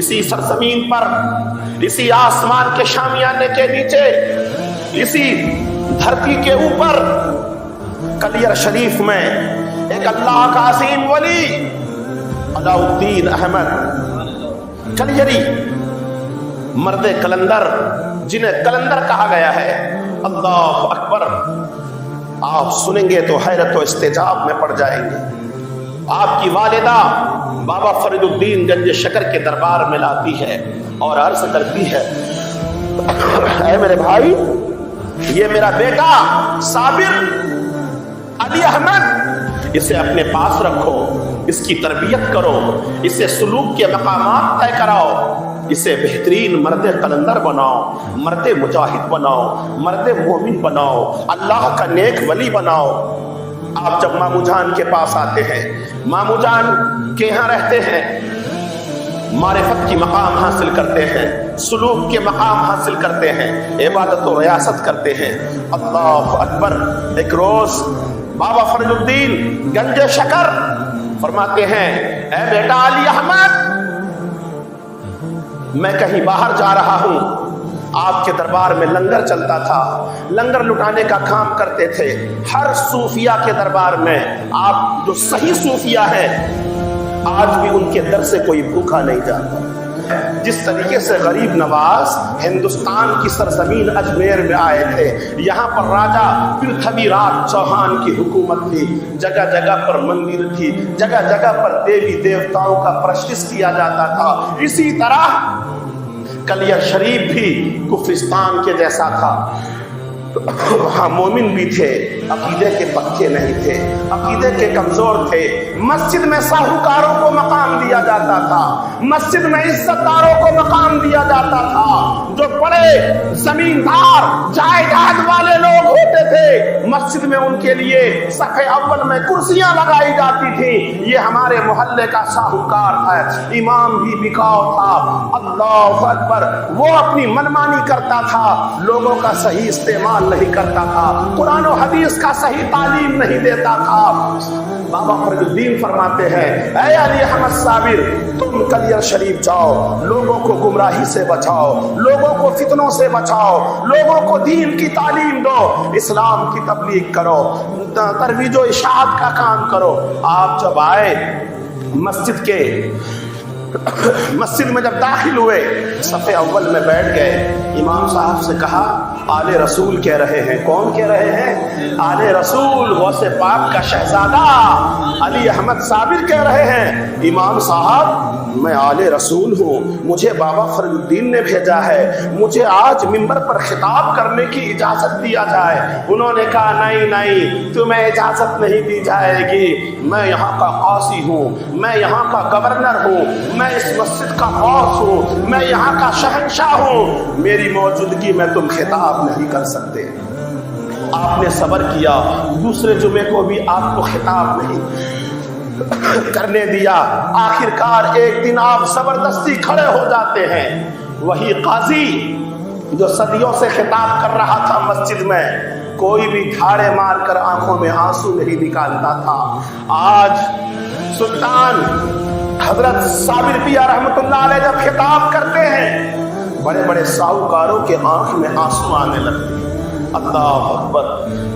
اسی سرزمین پر، اسی آسمان کے شامیانے کے نیچے، اسی دھرتی کے اوپر کلیر شریف میں ایک اللہ کا عظیم ولی علاء الدین احمد کلیری، مرد کلندر، جنہیں کلندر کہا گیا ہے، اللہ اکبر، آپ سنیں گے تو حیرت و استعجاب میں پڑ جائیں گے۔ آپ کی والدہ بابا فرید الدین گنج شکر کے دربار میں لاتی ہے اور عرض کرتی ہے، اے میرے بھائی، یہ میرا بیٹا صابر علی احمد، اسے اپنے پاس رکھو، اس کی تربیت کرو، اسے سلوک کے مقامات طے کراؤ، اسے بہترین مرد قلندر بناؤ، مرد مجاہد بناؤ، مرد مومن بناؤ، اللہ کا نیک ولی بناؤ۔ آپ جب مامو جان کے پاس آتے ہیں، مامو جان کے یہاں رہتے ہیں، معرفت کی مقام حاصل کرتے ہیں، سلوک کے مقام حاصل کرتے ہیں، عبادت و ریاست کرتے ہیں۔ اللہ اکبر، ایک روز بابا فرید الدین گنج شکر فرماتے ہیں، اے بیٹا علی احمد، میں کہیں باہر جا رہا ہوں، آپ کے دربار میں لنگر چلتا تھا، لنگر لٹانے کا کام کرتے تھے۔ ہر صوفیہ کے دربار میں، آپ جو صحیح صوفیہ ہیں، آج بھی ان کے در سے کوئی بھوکا نہیں جاتا۔ جس طریقے سے غریب نواز ہندوستان کی سرزمین اجمیر میں آئے تھے، یہاں پر راجہ پرتھوی راج چوہان کی حکومت تھی، جگہ جگہ پر مندر تھی، جگہ جگہ پر دیوی دیوتاؤں کا پرستش کیا جاتا تھا، اسی طرح کلیر شریف بھی کفرستان کے جیسا تھا۔ وہاں مومن بھی تھے، عقیدے کے پکے نہیں تھے، عقیدے کے کمزور تھے۔ مسجد میں ساہوکاروں کو مقام دیا جاتا تھا، مسجد میں عزت داروں کو مقام دیا جاتا تھا، جو بڑے زمیندار جائیداد والے لوگ ہوتے تھے، مسجد میں ان کے لیے صف اول میں کرسیاں لگائی جاتی تھی۔ یہ ہمارے محلے کا ساہوکار ہے، امام بھی بکاؤ تھا۔ اللہ اکبر، وہ اپنی منمانی کرتا تھا، لوگوں کا صحیح استعمال نہیں کرتا تھا، قرآن و حدیث کا صحیح تعلیم نہیں دیتا تھا۔ بابا فرید الدین فرماتے ہیں، اے علی احمد صابر، تم کلیر شریف جاؤ، لوگوں کو گمراہی سے بچاؤ، لوگوں کو فتنوں سے بچاؤ، لوگوں کو دین کی تعلیم دو، اسلام کی تبلیغ کرو، ترویج و اشاعت کا کام کرو۔ آپ جب آئے مسجد میں جب داخل ہوئے، صف اول میں بیٹھ گئے، امام صاحب سے کہا، آل رسول کہہ رہے ہیں۔ کون کہہ رہے ہیں؟ آل رسول، غوث پاک کا شہزادہ علی احمد صابر کہہ رہے ہیں، امام صاحب میں آل رسول ہوں، مجھے بابا فرید الدین نے بھیجا ہے، مجھے آج منبر پر خطاب کرنے کی اجازت دیا جائے۔ انہوں نے کہا، نہیں نہیں، تمہیں اجازت نہیں دی جائے گی، میں یہاں کا قاضی ہوں، میں یہاں کا گورنر ہوں، میں اس مسجد کا باس ہوں، میں یہاں کا شہنشاہ ہوں، میری موجودگی میں تم خطاب نہیں کر سکتے۔ آپ نے صبر کیا، دوسرے جمعے کو بھی آپ کو خطاب نہیں کرنے دیا۔ آخر کار ایک دن آپ زبردستی کھڑے ہو جاتے ہیں۔ وہی قاضی جو صدیوں سے خطاب کر رہا تھا مسجد میں، کوئی بھی دھاڑے مار کر آنکھوں میں آنسو نہیں نکالتا تھا، آج سلطان حضرت صابر پیا رحمت اللہ علیہ جب خطاب کرتے ہیں، بڑے بڑے ساہوکاروں کے آنکھ میں آنسو آنے لگتے ہیں۔ اللہ اکبر،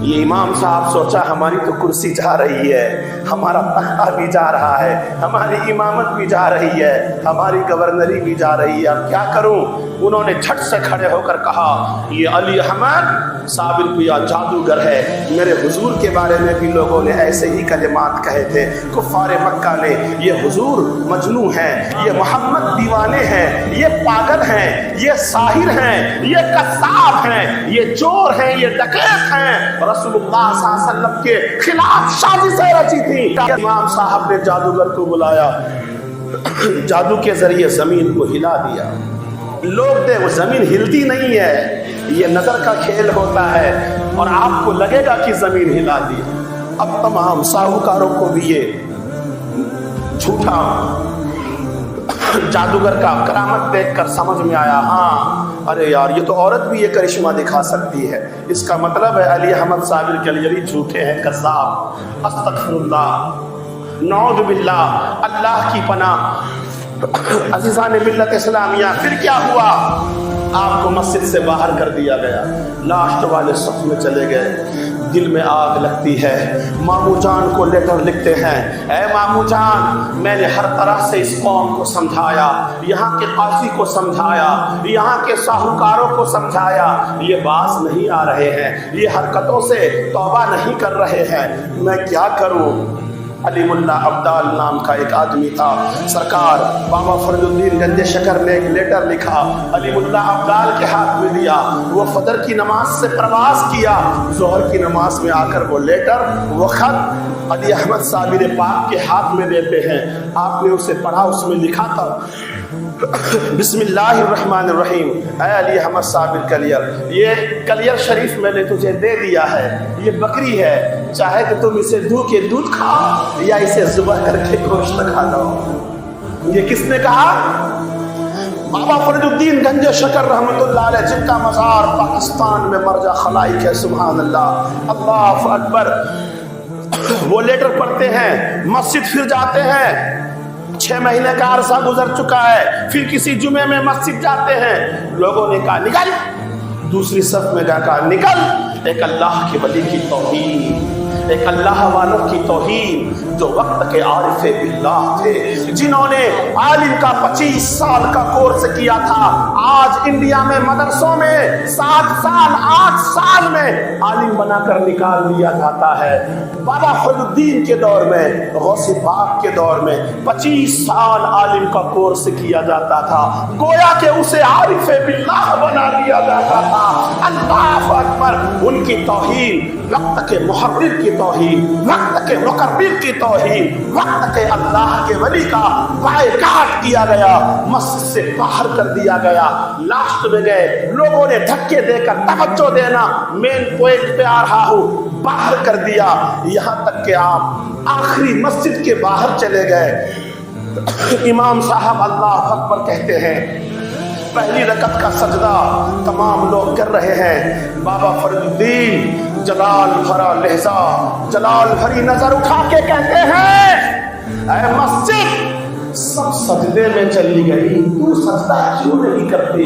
یہ امام صاحب سوچا، ہماری تو کرسی جا رہی ہے، ہمارا تختہ بھی جا رہا ہے، ہماری امامت بھی جا رہی ہے، ہماری گورنری بھی جا رہی ہے، اب کیا کروں؟ انہوں نے جھٹ سے کھڑے ہو کر کہا، یہ علی احمد صابر پیا جادوگر ہے۔ میرے حضور کے بارے میں بھی لوگوں نے ایسے ہی کلمات کہے تھے، کفار مکہ نے، یہ حضور مجنون ہیں، یہ محمد دیوانے ہیں، یہ پاگل ہیں، یہ ساحر ہیں، یہ قذاب ہیں، یہ چور ہیں، یہ ڈکیت ہیں، رسول اللہ صلی اللہ علیہ وسلم کے خلاف سازشیں رچی تھی۔ امام صاحب نے جادوگر کو بلایا، جادو کے ذریعے زمین کو ہلا دیا۔ لوگ دے وہ زمین ہلتی نہیں ہے، یہ نظر کا کھیل ہوتا ہے، اور آپ کو لگے گا کہ زمین ہلا دی۔ اب تمام ساہوکاروں کو بھی یہ جھوٹا جادوگر کا کرامت دیکھ کر سمجھ میں آیا، ہاں ارے یار، یہ تو عورت بھی یہ کرشمہ دکھا سکتی ہے، اس کا مطلب ہے علی احمد صابر کلیری جھوٹے ہیں، کذاب۔ استغفر اللہ، نعوذ باللہ، اللہ کی پناہ۔ अजीज़ान मिल्लत इस्लामिया, फिर क्या हुआ? आपको मस्जिद से बाहर कर दिया गया, लास्ट वाले सफ में चले गए। दिल में आग लगती है। मामू जान को लेटर लिखते हैं, ऐ मामू जान, मैंने हर तरह से इस कौम को समझाया, यहाँ के काजी को समझाया, यहाँ के साहूकारों को समझाया, ये बात नहीं आ रहे हैं, ये हरकतों से तौबा नहीं कर रहे हैं, मैं क्या करूँ? अलीमुल्ला अब्दाल नाम का एक आदमी था। सरकार बाबा फरीदुद्दीन गंज शकर ने एक लेटर लिखा, अलीमुल्ला अब्दाल के हाथ में दिया। वो फजर की नमाज से प्रवास किया, जोहर की नमाज में आकर वो लेटर, वो खत अली अहमद साबिर पाक के हाथ में देते हैं। आपने उसे पढ़ा, उसमें लिखा था बिस्मिल्लाहिर्रहमानिर्रहीम, ऐ अली अहमद साबिर कलियर, ये कलियर शरीफ मैंने तुझे दे दिया है, ये बकरी है, चाहे कि तुम इसे दूध खाओ या इसे ज़ुबह करके गोश्त खा लो। ये किसने कहा? बाबा फरीदुद्दीन गंज शकर रहमतुल्लाह अलैह, जिनका मज़ार पाकिस्तान में मरजा खलाइक है। सुभान अल्लाह, अल्लाह अकबर। वो लेटर पढ़ते हैं, मस्जिद फिर जाते हैं। 6 महीने का अरसा गुजर चुका है, फिर किसी जुमे में मस्जिद जाते हैं। लोगों ने कहा निकल, दूसरी सफ में जाकर निकल। एक अल्लाह के वली की तौहीन, एक अल्लाह वालों की तौहीन, जो वक्त के आरिफे बिल्लाह थे, जिन्होंने आलिम का 25 साल का कोर्स किया था। आज इंडिया में मदरसों में 7 साल 8 साल में आलिम बनाकर निकाल दिया जाता है। बाबा फरीदुद्दीन के दौर में, गौसे पाक के दौर में 25 साल आलिम का कोर्स किया जाता था, गोया के उसे आरिफे बिल्लाह बना दिया जाता था। अल्लाह अकबर। उनकी तौहीन, वक्त के मुहर्रिर की तौहीन, वक्त के मुकर्रिर की तौहीन, वक्त के अल्लाह के वली का बायकाट किया गया, मस्जिद से बाहर कर दिया गया। लास्ट में गए, लोगों ने धक्के देकर तवज्जो देना, मेन पॉइंट पे आ रहा हूँ, बाहर कर दिया। यहाँ तक कि आप आखिरी मस्जिद के बाहर चले गए। इमाम साहब अल्लाह अकबर कहते हैं, पहली रकत का सजदा तमाम लोग कर रहे हैं। बाबा फरीदुद्दीन जलाल भरा लहजा, जलाल भरी नजर उठा के कहते हैं, ऐ मस्जिद, सब सजदे में चली गई, तू सजदा क्यों नहीं करती?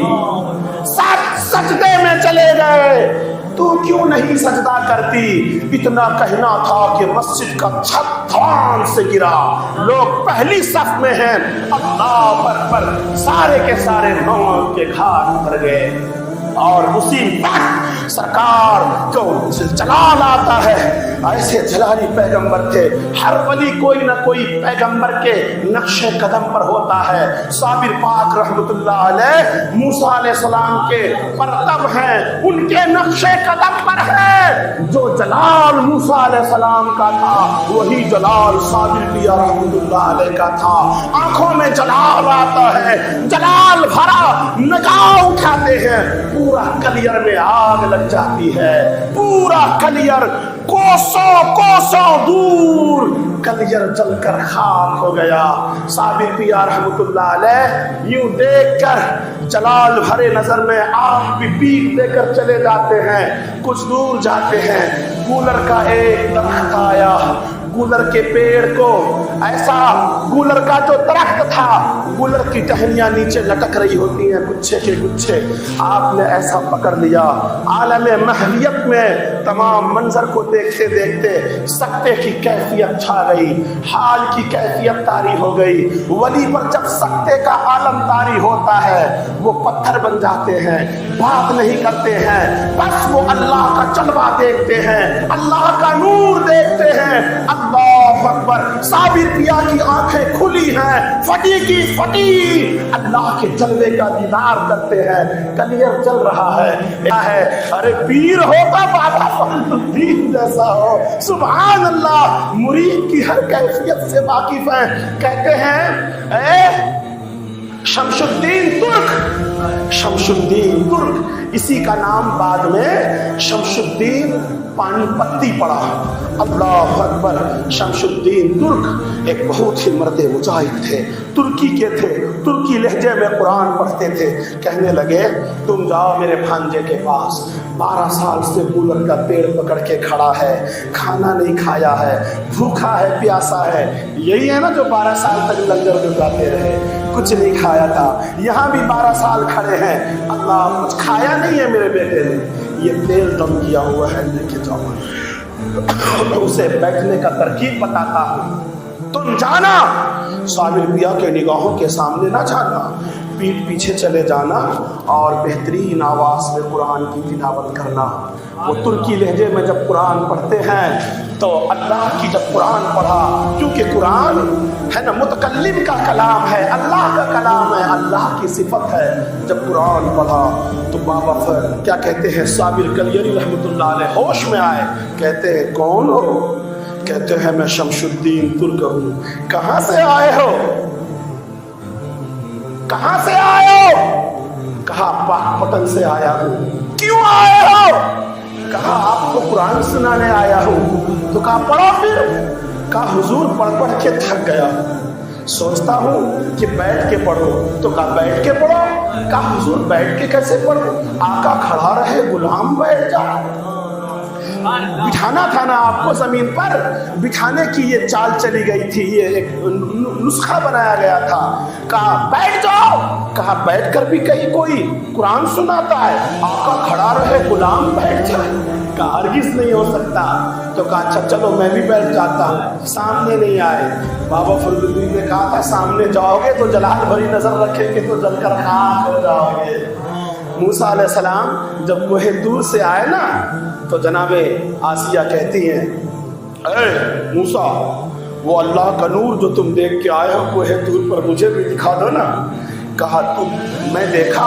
सब सजदे में चले गए, तू क्यों नहीं सजदा करती? इतना कहना था कि मस्जिद का छत धड़ाम से गिरा, लोग पहली सफ में हैं, अल्लाह अकबर, सारे के सारे मौत के घाट पर गए। और उसी वक्त सरकार को जलाल आता है। ऐसे जलाली पैगंबर थे, हर वली कोई ना कोई पैगंबर के नक्शे कदम पर होता है। साबिर पाक रहमतुल्लाह अलैह मूसा अलैहिस्सलाम के परतब हैं, उनके नक्शे कदम पर है। जो जलाल मूसा अलैहिस्सलाम का था, वही जलाल साबिर पिया रहमतुल्लाह अलैह का था। आंखों में जलाल आता है, जलाल भरा निगाह उठाते हैं, पूरा कलियर में आग लग जाती है। पूरा कलियर कोसों कोसों दूर कलियर जलकर खाक हो गया। साबिर पिया रहमतुल्लाह अलैह यूं देखकर जलाल भरे नजर में आग भी पीक देकर चले जाते हैं। कुछ दूर जाते हैं, गूलर का एक दरख्त आया। गूलर के पेड़ को ऐसा, गूलर का जो दरख्त था, गूलर की टहनियां नीचे लटक रही होती हैं गुच्छे के गुच्छे, आपने ऐसा पकड़ लिया। आलमे महवियत में तमाम मंजर को देखते देखते सकते की कैफियत छा गई, हाल की कैफियत तारी हो गई। वली पर जब सकते का आलम तारी होता है, वो पत्थर बन जाते हैं, बात नहीं करते हैं, बस वो अल्लाह का जलवा देखते हैं, अल्लाह का नूर देखते हैं। अल्लाह अकबर। साबिर पिया की आंखें खुली हैं, फटी की फटी, अल्लाह के जलवे का दीदार करते हैं। कलियर चल रहा है, क्या है? अरे पीर होगा बाबा फरीदुद्दीन जैसा हो। सुभान अल्लाह, मुरीद की हर कैफियत से वाकिफ है। कहते हैं शमशुद्दीन तुर्क, शमशुद्दीन तुर्क, इसी का नाम बाद में शमशुद्दीन पानीपत्ती पड़ा। अल्लाह अकबर। शमशुद्दीन तुर्क एक बहुत ही मर्दे मुजाहिद थे, तुर्की के थे, तुर्की लहजे में कुरान पढ़ते थे। कहने लगे तुम जाओ मेरे भांजे के पास, 12 साल से गूलर का पेड़ पकड़ के खड़ा है, खाना नहीं खाया है, भूखा है, प्यासा है। यही है ना जो 12 साल तक लंगर जुटाते रहे। कुछ नहीं खाया था। यहाँ भी 12 साल खड़े हैं, अल्लाह कुछ खाया नहीं है मेरे बेटे ने, ये तेल दम किया हुआ है, लेके जाओ। उसे बैठने का तरकीब बताता हूँ, तुम जाना, साबिर पिया के निगाहों के सामने ना जाना, पीठ पीछे चले जाना और बेहतरीन आवाज में कुरान की तिलावत करना। वो तुर्की लहजे में जब कुरान पढ़ते हैं तो अल्लाह की जब कुरान पढ़ा, क्योंकि कुरान है ना मुतकल्लिम का कलाम है, अल्लाह का कलाम है, अल्लाह की सिफत है। जब कुरान पढ़ा तो बाबा फिर क्या कहते हैं, साबिर कलियरी रहमतुल्लाह अलैह होश में आए, कहते हैं कौन हो? कहते हैं मैं शमशुद्दीन तुर्क हूँ। कहाँ से आए हो? कहाँ से आए हो? कहा पाकपतन से आया हूँ। क्यों आए हो? कहा आपको कुरान सुनाने आया हूँ। तो कहा पढ़ो फिर। कहा हुजूर पढ़ पढ़ के थक गया, सोचता हूँ कि बैठ के पढ़ो। तो कहा बैठ के पढ़ो। कहा हुजूर बैठ के कैसे पढ़ो? आका खड़ा रहे, गुलाम बैठ जाए। बिठाना था ना आपको जमीन पर, बिठाने की ये चाल चली गई थी, ये एक नुस्खा बनाया गया था। कहा बैठ जाओ। कहा बैठ कर भी कहीं कोई कुरान सुनाता है? आका खड़ा रहे, गुलाम बैठ जाए। कहा हरगिज नहीं हो सकता। तो कहा अच्छा चलो मैं भी बैठ जाता हूँ। सामने नहीं आए। बाबा फजलुद्दीन ने कहा था सामने जाओगे तो जलाल भरी नजर रखेंगे तो जलकर खाक हो जाओगे। मूसा अलैहिस्सलाम जब कोहे दूर से आए ना तो जनाबे आसिया कहती हैं, अरे मूसा वो अल्लाह का नूर जो तुम देख के आए हो कोहे दूर पर मुझे भी दिखा दो ना। कहा तुम, मैं देखा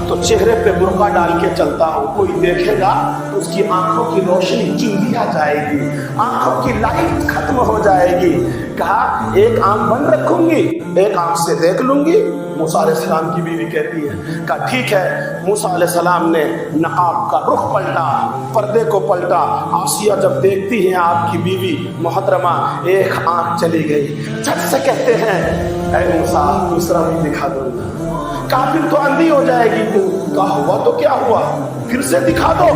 तो चेहरे पे बुर्का डाल के चलता हूँ, कोई देखेगा तो उसकी आंखों की रोशनी चिंगी आ जाएगी, आंखों की लाइट खत्म हो जाएगी। कहा एक आंख बंद रखूंगी, एक आंख से देख लूंगी। मूसा अलैहिस्सलाम की बीवी कहती है, कहा ठीक है। मूसा अलैहिस्सलाम ने नकाब का रुख पलटा, पर्दे को पलटा। आसिया जब देखती है आपकी बीवी मोहतरमा एक आंख चली गई, झट से कहते हैं ऐ मूसा दूसरा भी दिखा दो। कहा फिर तो अंधी हो जाएगी तू। कहा हुआ तो क्या हुआ, फिर से दिखा दो।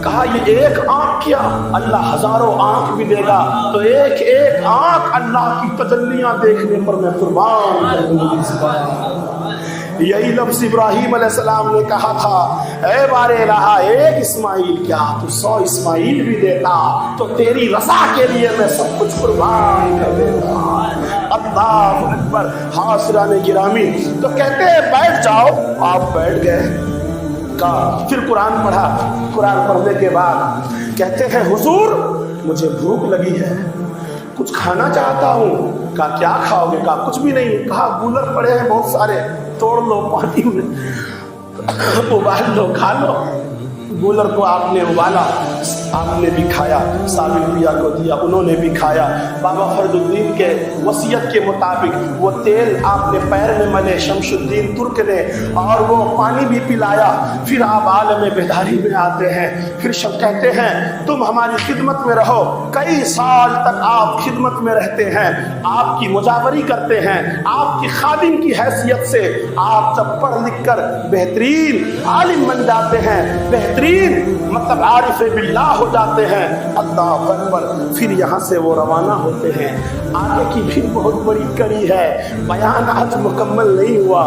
कहा ये एक आंख क्या, अल्लाह हजारों आंख भी देगा, तो एक एक आंख अल्लाह की तजल्लियां देखने पर मैं कुर्बान कर दूंगी। यही लफ्ज इब्राहिम अलैहिस्सलाम ने कहा था, ऐ बारे इलाहा एक इस्माइल क्या तू 100 इस्माइल भी देता तो तेरी रज़ा के लिए मैं सब कुछ कुर्बान कर देता। अल्लाह अकबर। हासिराने गिरामी तो कहते हैं बैठ जाओ, आप बैठ गए। का फिर कुरान पढ़ा। कुरान पढ़ने के बाद कहते हैं हुजूर मुझे भूख लगी है, कुछ खाना चाहता हूँ। कहा क्या खाओगे? कहा कुछ भी नहीं। कहा कूलर पड़े हैं बहुत सारे, तोड़ लो, पानी में उबाल लो, खा लो। कूलर को आपने उबाला, आपने भी खाया, साबिर पिया को दिया, उन्होंने भी खाया। बाबा फरीदुद्दीन के वसीयत के मुताबिक वो तेल आपने पैर में मले शमशुद्दीन तुर्क ने, और वो पानी भी पिलाया। फिर आप आलम बेदारी में आते हैं। फिर सब कहते हैं तुम हमारी खिदमत में रहो। कई साल तक आप खिदमत में रहते हैं, आपकी मुजावरी करते हैं, आपकी खादिम की हैसियत से आप जब पढ़ लिख कर बेहतरीन आलिम बन जाते हैं, बेहतरीन मतलब आरिफ बिल्लाह हो जाते हैं, अल्लाह अकबर। फिर यहाँ से वो रवाना होते हैं। आगे की भी बहुत बड़ी कड़ी है, बयान आज मुकम्मल नहीं हुआ।